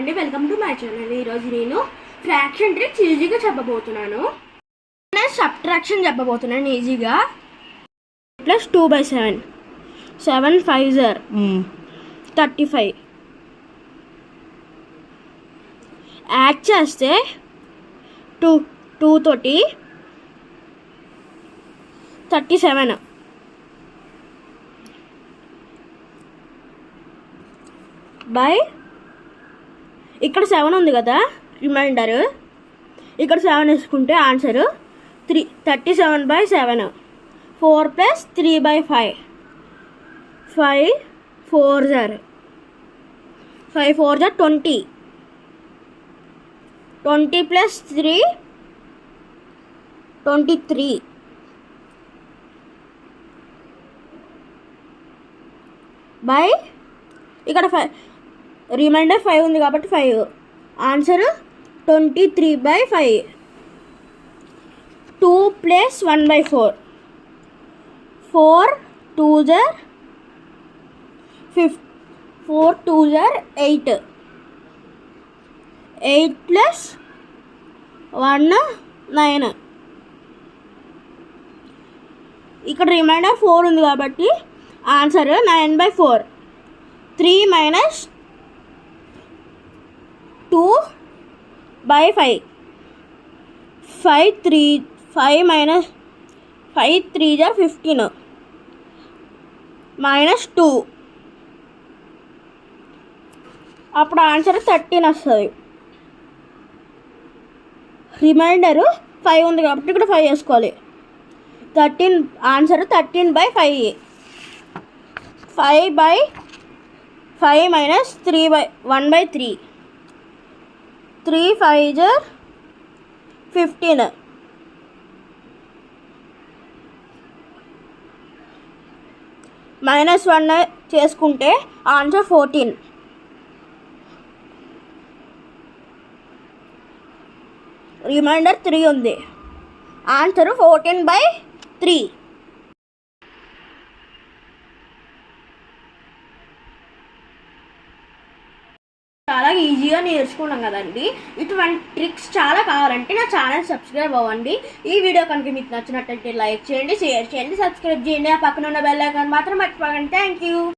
అండి welcome to my channel. ఈరోజు నేను ఫ్రాక్షన్ ట్రిక్స్ ఈజీగా చెప్పబోతున్నాను. నేను సబ్ట్రాక్షన్ చెప్పబోతున్నాను ఈజీగా. ప్లస్ 2/7 7 5 35 యాడ్ చేస్తే 2 తోటి 37 బై ఇక్కడ 7 ఉంది కదా రిమైండర్, ఇక్కడ 7 వేసుకుంటే ఆన్సర్ 37/7 4 + 3/5 5 4 20 20 + 3 23 బై ఇక్కడ 5 రిమైండర్ 5 ఉంది కాబట్టి 5 ఆన్సర్ 23/5 2 + 1/4 4 2 4 2 8 8 + 1 9 ఇక్కడ రిమైండర్ 4 ఉంది కాబట్టి ఆన్సర్ 9/4 3 - 2/5 5 3 15 -2 అప్పుడు ఆన్సర్ 13 వస్తుంది. రిమైండర్ 5 ఉంది కాబట్టి ఇక్కడ 5 వేసుకోవాలి. 13 ఆన్సర్ 13/5 5/5 - 1/3 3 5 15 -1 చేసుకుంటే ఆన్సర్ 14. రిమైండర్ 3 ఉంది, ఆన్సర్ 14/3. చాలా ఈజీగా నేర్చుకున్నాం కదండి. ఇటువంటి ట్రిక్స్ చాలా కావాలంటే నా ఛానల్ సబ్స్క్రైబ్ అవ్వండి. ఈ వీడియో కనుక మీకు నచ్చినట్టయితే లైక్ చేయండి, షేర్ చేయండి, సబ్స్క్రైబ్ చేయండి. ఆ పక్కన ఉన్న బెల్ ఐకాన్ మాత్రం మర్చిపోకండి. Thank you.